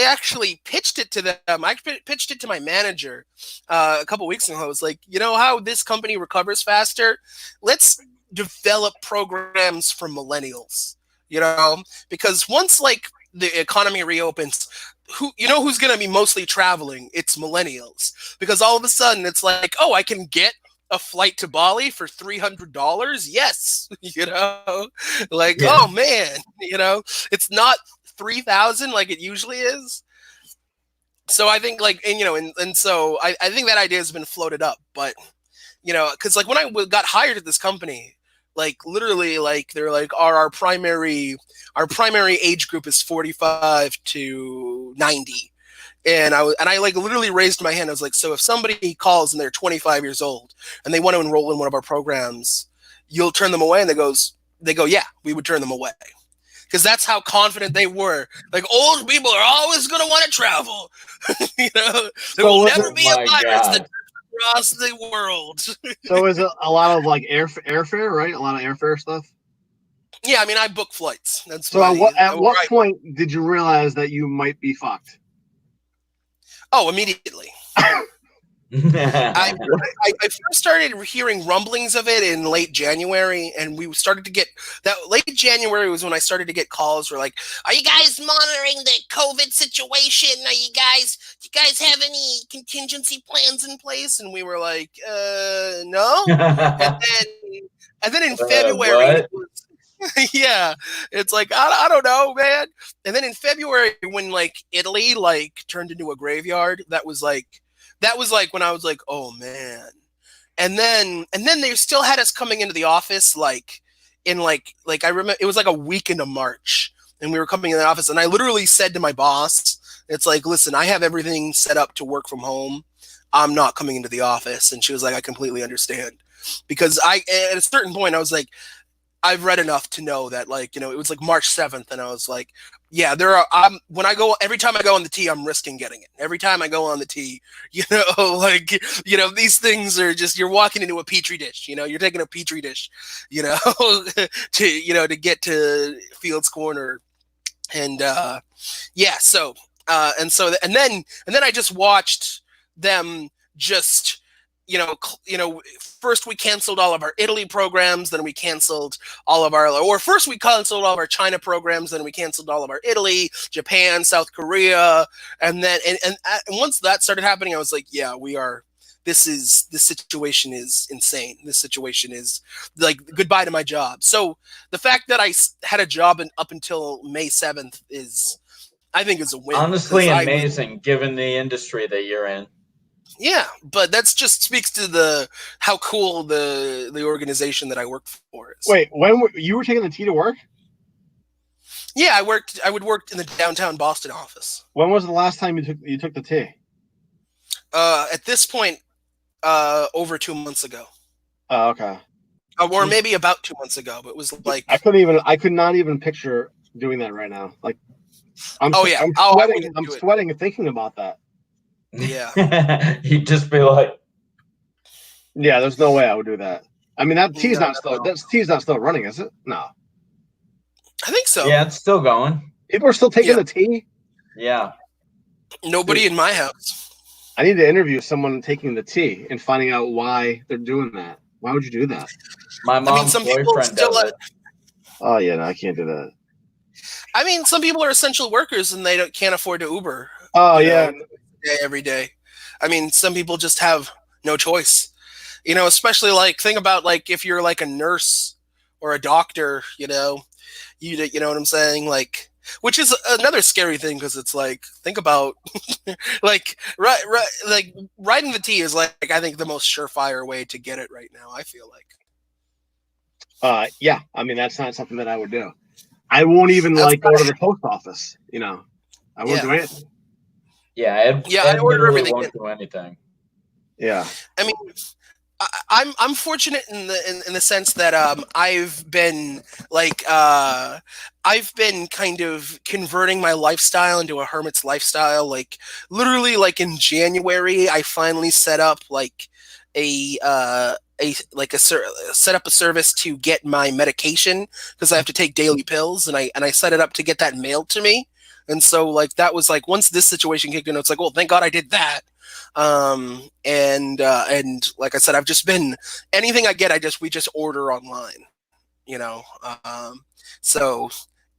A: actually pitched it to them. I pitched it to my manager a couple weeks ago. I was like, you know how this company recovers faster? Let's develop programs for millennials, you know, because once like the economy reopens, who's going to be mostly traveling? It's millennials, because all of a sudden it's like, oh, I can get a flight to Bali for $300. Yes. You know, like, oh man, you know, it's not 3,000 like it usually is. So I think like, and you know, and so I think that idea has been floated up, but you know, because like when I got hired at this company, like literally like they're like our primary age group is 45 to 90. And I like literally raised my hand. I was like, so if somebody calls and they're 25 years old and they want to enroll in one of our programs, you'll turn them away? And they go, yeah, we would turn them away. Because that's how confident they were. Like, old people are always going to want to travel. You know, there will never be a virus that across the world.
C: So is it a lot of like airfare, right? A lot of airfare stuff?
A: Yeah, I mean, I book flights. That's
C: so. At what point did you realize that you might be fucked?
A: Oh, immediately. I first started hearing rumblings of it in late January, and we started to get that. Late January was when I started to get calls. Were like, "Are you guys monitoring the COVID situation? Do you guys have any contingency plans in place?" And we were like, "No." and then in February, yeah, it's like I don't know, man. And then in February, when like Italy like turned into a graveyard, that was like when I was like, oh man. And then they still had us coming into the office like in like I remember it was like a week into March, and we were coming in the office, and I literally said to my boss, it's like, listen, I have everything set up to work from home. I'm not coming into the office. And she was like, I completely understand. Because at a certain point I was like, I've read enough to know that, like, you know, it was like March 7th, and I was like, yeah, every time I go on the tee, I'm risking getting it. Every time I go on the tee, you know, like, you know, these things are just, you're walking into a petri dish, you know, you're taking a petri dish, you know, to get to Fields Corner. And, yeah, so, and then I just watched them just, first we canceled all of our Italy programs, then we canceled first we canceled all of our China programs, then we canceled all of our Italy, Japan, South Korea, and then and once that started happening, I was like, yeah, this situation is insane. This situation is like goodbye to my job. So the fact that I had a job up until May 7th I think is a win.
B: Honestly, amazing given the industry that you're in.
A: Yeah, but that's just speaks to how cool the organization that I work for is.
C: Wait, you were taking the T to work?
A: Yeah, I would work in the downtown Boston office.
C: When was the last time you took the T?
A: At this point, over 2 months ago.
C: Oh, okay.
A: Or maybe about 2 months ago, but it was like
C: I could not even picture doing that right now. Like, I'm sweating thinking about that.
A: Yeah.
B: You'd just be like,
C: yeah, there's no way I would do that. I mean, that T's not still running, is it? No.
A: I think so.
B: Yeah, it's still going.
C: People are still taking the T?
B: Yeah.
A: Nobody in my house.
C: I need to interview someone taking the T and finding out why they're doing that. Why would you do that?
B: My mom's boyfriend does it.
C: Oh, yeah, no, I can't do that.
A: I mean, some people are essential workers and they can't afford to Uber.
C: Oh yeah,
A: every day. I mean, some people just have no choice. Especially like think about like if you're like a nurse or a doctor, you know what I'm saying? Like, which is another scary thing because it's like think about like like riding the T is like I think the most surefire way to get it right now. I feel like.
C: Yeah. I mean, that's not something that I would do. I won't even like go to the post office. I won't do anything.
B: Yeah,
A: I order
B: literally
A: everything.
B: won't do anything.
C: Yeah.
A: I mean, I'm fortunate in the sense that I've been like I've been kind of converting my lifestyle into a hermit's lifestyle. Like literally, like in January, I finally set up like set up a service to get my medication because I have to take daily pills, and I set it up to get that mailed to me. And so like that was like once this situation kicked in, it's like, well, thank God I did that. And like I said, I've just been anything I get, we just order online, you know. So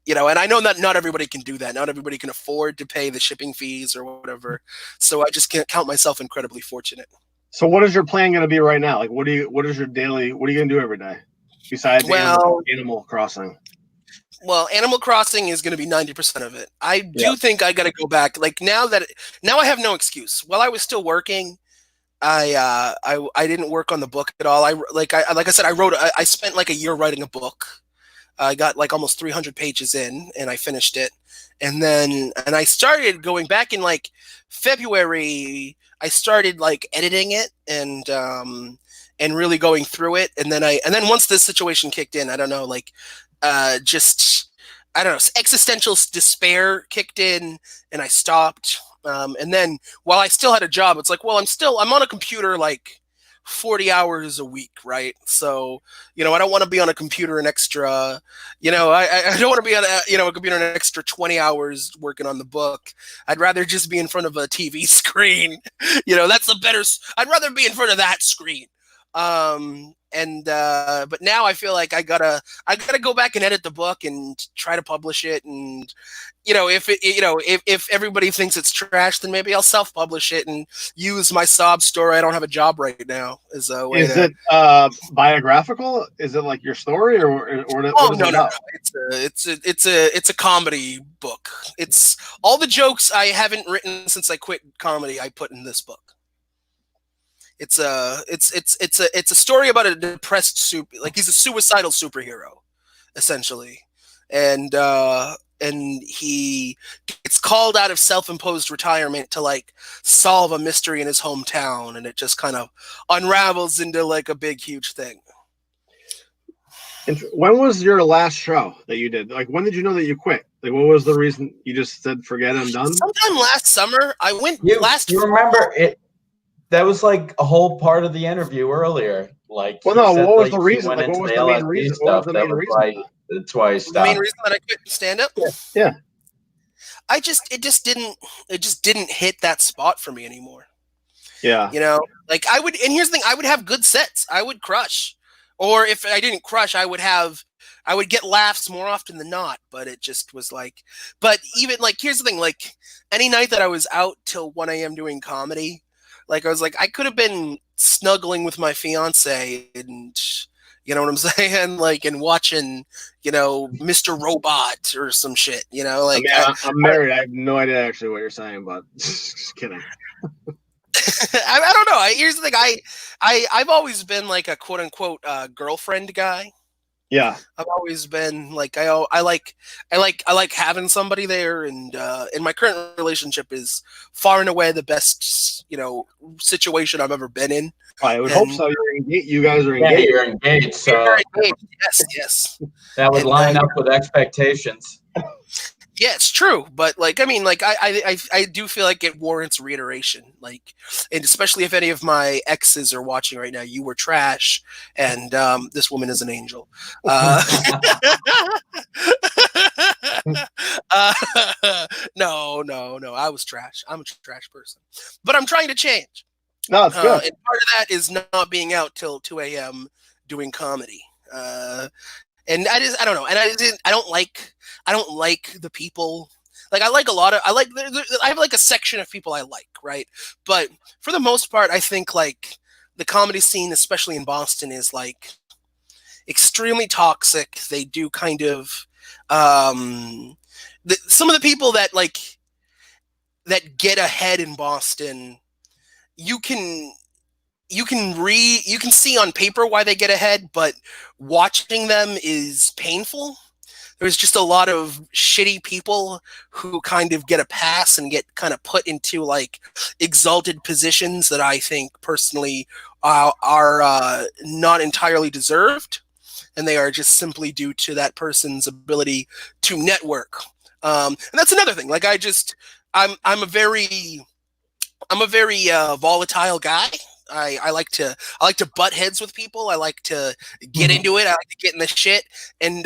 A: and I know that not everybody can do that. Not everybody can afford to pay the shipping fees or whatever. So I just can't count myself incredibly fortunate.
C: So what is your plan going to be right now? Like, what is your daily, what are you going to do every day besides Animal Crossing?
A: Well, Animal Crossing is going to be 90% of it. I do think I got to go back. Like now I have no excuse. While I was still working, I didn't work on the book at all. Like I said, I spent like a year writing a book. I got like almost 300 pages in, and I finished it. And I started going back in like February. I started like editing it and really going through it. And then once this situation kicked in, I don't know, like just I don't know, existential despair kicked in, and I stopped. And then while I still had a job, it's like, well, I'm on a computer like 40 hours a week, right? So, I don't want to be on a computer an extra, I don't want to be on a computer an extra 20 hours working on the book. I'd rather just be in front of a TV screen. I'd rather be in front of that screen. But now I feel like I gotta go back and edit the book and try to publish it. And if everybody thinks it's trash, then maybe I'll self-publish it and use my sob story. I don't have a job right now as a way.
C: Is it biographical? Is it like your story or
A: oh no. It's a comedy book. It's all the jokes I haven't written since I quit comedy I put in this book. It's a story about a depressed like he's a suicidal superhero, essentially, and he gets called out of self-imposed retirement to like solve a mystery in his hometown, and it just kind of unravels into like a big, huge thing.
C: When was your last show that you did? Like, when did you know that you quit? Like, what was the reason you just said, "Forget it, I'm done"?
A: Sometime last summer. I went last.
B: You remember it? That was like a whole part of the interview earlier. Like,
C: well, no. What was the reason? Like, what was the main reason? What was the main reason?
B: That's why I stopped.
A: The main reason that I quit stand up.
C: Yeah.
A: It just didn't hit that spot for me anymore.
C: Yeah.
A: Like and here's the thing, I would have good sets. I would crush. Or if I didn't crush, I would get laughs more often than not, but it just was like, but even like, here's the thing, like any night that I was out till 1 a.m. doing comedy, like I was like, I could have been snuggling with my fiance and you know what I'm saying? Like, and watching, Mr. Robot or some shit, like.
C: I mean, I'm married. I have no idea actually what you're saying, but just kidding.
A: I don't know. Here's the thing. I've always been like a quote unquote girlfriend guy.
C: Yeah.
A: I've always been like I like having somebody there, and my current relationship is far and away the best situation I've ever been in.
C: I would hope so. You guys are engaged.
B: Yeah, you're engaged. So
A: you're engaged. Yes.
B: That would line up with expectations.
A: Yeah, it's true, but like, I mean, like, I do feel like it warrants reiteration, like, and especially if any of my exes are watching right now, you were trash, and this woman is an angel. No, I was trash. I'm a trash person, but I'm trying to change.
C: No, it's good.
A: And part of that is not being out till 2 a.m. doing comedy. And I don't know. And I don't like the people. Like I like a lot of I have like a section of people I like, right? But for the most part, I think like the comedy scene, especially in Boston, is like extremely toxic. They do kind of some of the people that get ahead in Boston, you can you can see on paper why they get ahead, but watching them is painful. There's just a lot of shitty people who kind of get a pass and get kind of put into like exalted positions that I think personally are not entirely deserved, and they are just simply due to that person's ability to network. And that's another thing. Like I'm a very volatile guy. I like to butt heads with people. I like to get into it. I like to get in the shit. And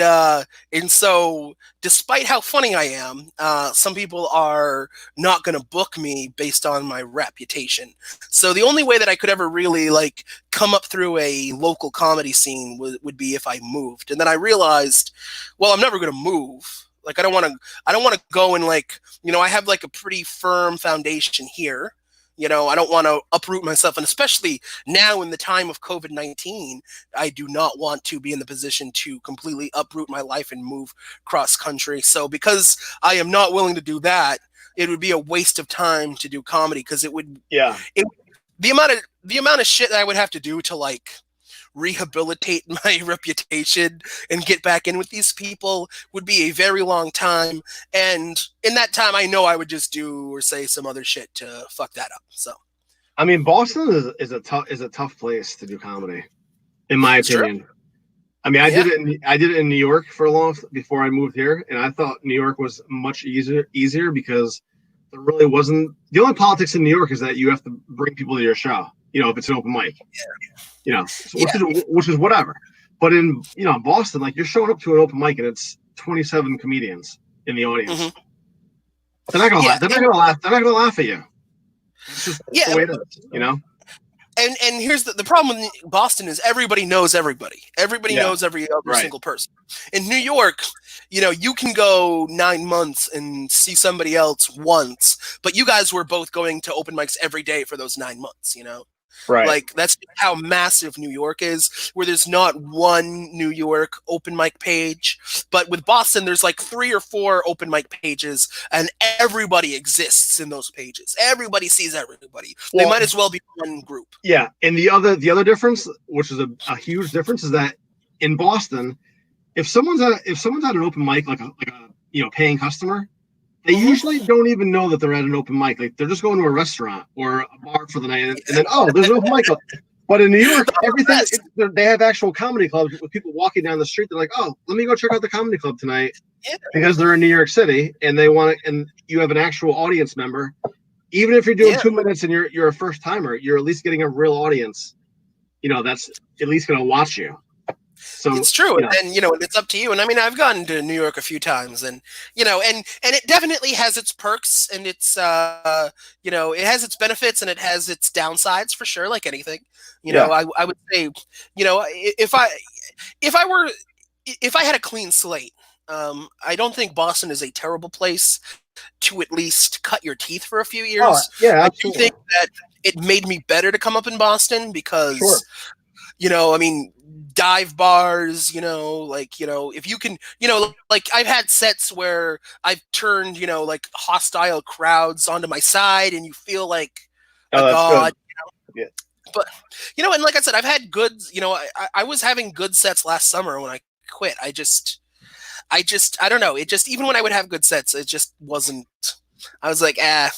A: so despite how funny I am, some people are not going to book me based on my reputation. So the only way that I could ever really like come up through a local comedy scene would be if I moved. And then I realized, well, I'm never going to move. Like I don't want to go and like, I have like a pretty firm foundation here. I don't want to uproot myself. And especially now in the time of COVID-19, I do not want to be in the position to completely uproot my life and move cross country. So because I am not willing to do that, it would be a waste of time to do comedy because the amount of shit that I would have to do to like rehabilitate my reputation and get back in with these people would be a very long time, and in that time I know I would just do or say some other shit to fuck that up. So
C: I mean, Boston is a tough place to do comedy, in my opinion. True. I mean, I did it in New York for a long before I moved here, and I thought New York was much easier because there really wasn't. The only politics in New York is that you have to bring people to your show. If it's an open mic. Which is whatever. But in Boston, like you're showing up to an open mic and it's 27 comedians in the audience. Mm-hmm. They're not gonna laugh. They're not gonna laugh. They're not gonna laugh at you. It's just the way it is,
A: And here's the problem with Boston is everybody knows everybody. Everybody knows every other single person. In New York, you can go 9 months and see somebody else once, but you guys were both going to open mics every day for those 9 months,
C: Right.
A: Like that's how massive New York is, where there's not one New York open mic page. But with Boston, there's like 3 or 4 open mic pages, and everybody exists in those pages. Everybody sees everybody. Well, they might as well be one group.
C: Yeah, and the other difference, which is a huge difference, is that in Boston, if someone's at an open mic, like a paying customer, they usually don't even know that they're at an open mic. Like they're just going to a restaurant or a bar for the night, and then there's an open mic. But in New York, they have actual comedy clubs with people walking down the street. They're like, "Oh, let me go check out the comedy club tonight," because they're in New York City and they want it. And you have an actual audience member, even if you're doing 2 minutes and you're a first timer, you're at least getting a real audience. That's at least going to watch you. So
A: it's true, and it's up to you. And I mean, I've gone to New York a few times, and and it definitely has its perks, and it's it has its benefits and it has its downsides for sure, like anything. I would say, if I had a clean slate, I don't think Boston is a terrible place to at least cut your teeth for a few years.
C: Oh, yeah, absolutely.
A: I do think that it made me better to come up in Boston because, I mean, dive bars, if you can, like I've had sets where I've turned, like hostile crowds onto my side and you feel like a god.
C: Yeah.
A: But, and like I said, I've had good, I was having good sets last summer when I quit. I don't know. It just, even when I would have good sets, it just wasn't, I was like, I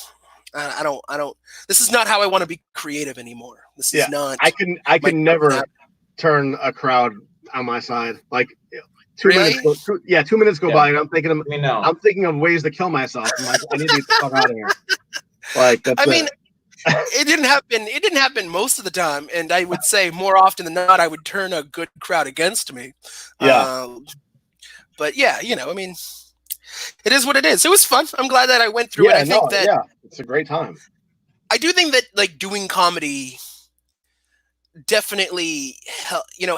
A: don't, this is not how I want to be creative anymore. This is not.
C: I can never turn a crowd on my side. Like 2 minutes. 2 minutes go by and I'm thinking of ways to kill myself. I'm like, I need to get the fuck out of here. Like, that's
A: it didn't happen. It didn't happen most of the time. And I would say more often than not, I would turn a good crowd against me.
C: Yeah.
A: But yeah, I mean, it is what it is. It was fun. I'm glad that I went through it. I think
C: it's a great time.
A: I do think that like doing comedy definitely,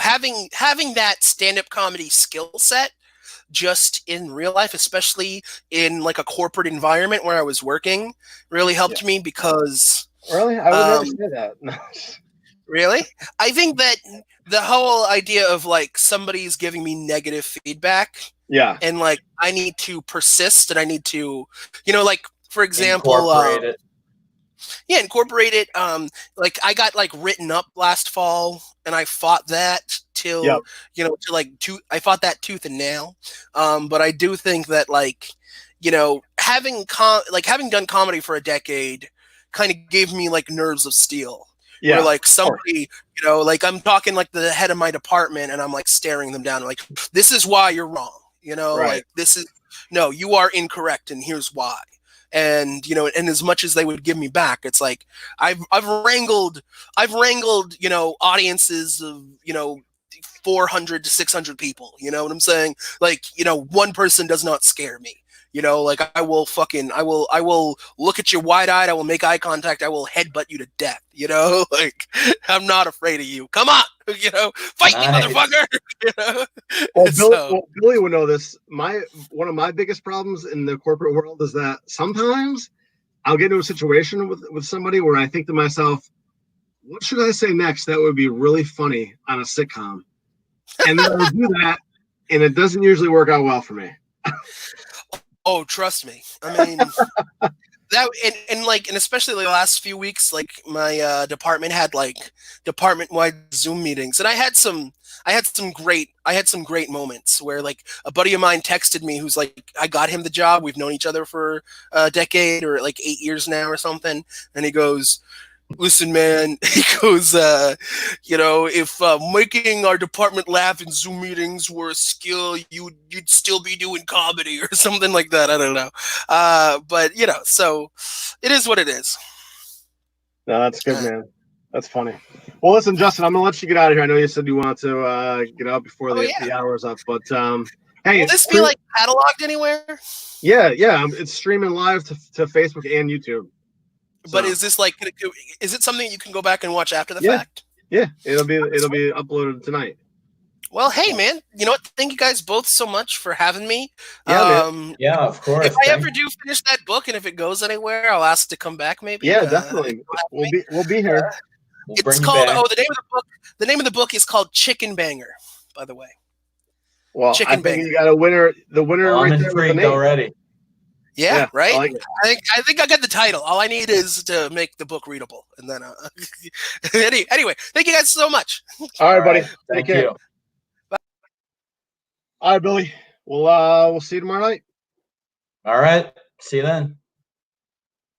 A: having that stand-up comedy skill set just in real life, especially in like a corporate environment where I was working, really helped me because
C: really, I would never say that.
A: really, I think that the whole idea of like somebody's giving me negative feedback, and like I need to persist and I need to, like for example,
B: incorporate it.
A: Yeah, incorporate it. Like I got like written up last fall, and I fought that till I fought that tooth and nail. But I do think that like having having done comedy for a decade kind of gave me like nerves of steel. Where like somebody, like I'm talking like the head of my department, and I'm like staring them down, like this is why you're wrong. Like this is no, you are incorrect, and here's why. And and as much as they would give me back, it's like I've wrangled audiences of 400 to 600 people. You know what I'm saying? Like one person does not scare me. Like I will look at you wide eyed. I will make eye contact. I will headbutt you to death. Like I'm not afraid of you. Come on, fight me, motherfucker.
C: Well, Billy would know this. One of my biggest problems in the corporate world is that sometimes I'll get into a situation with somebody where I think to myself, what should I say next that would be really funny on a sitcom? And then I'll do that, and it doesn't usually work out well for me.
A: Oh, trust me. I mean, that and especially the last few weeks, like my department had like department-wide Zoom meetings, and I had some great moments where like a buddy of mine texted me who's like, I got him the job. We've known each other for a decade or like 8 years now or something, and he goes, listen, man, he goes, if making our department laugh in Zoom meetings were a skill, you'd still be doing comedy or something like that. I don't know. But, so it is what it is.
C: No, that's good, man. That's funny. Well, listen, Justin, I'm going to let you get out of here. I know you said you wanted to get out before the hour is up, but hey.
A: Will this be like cataloged anywhere?
C: Yeah. It's streaming live to Facebook and YouTube.
A: But is this like? Is it something you can go back and watch after the fact?
C: Yeah, it'll be uploaded tonight.
A: Well, hey, man, you know what? Thank you guys both so much for having me.
B: Yeah, of course.
A: If I ever do finish that book, and if it goes anywhere, I'll ask to come back. Maybe.
C: Yeah, definitely. We'll be here.
A: It's called. Oh, the name of the book. The name of the book is called Chicken Banger. By the way.
C: Well, I think you got a winner. The winner
B: right
C: there
B: with the name already.
A: Yeah, right.
C: I
A: think I got the title. All I need is to make the book readable, and then anyway, thank you guys so much.
C: All right, buddy.
B: Thank you.
C: Bye. All right, Billy. We'll see you tomorrow night.
B: All right. See you then.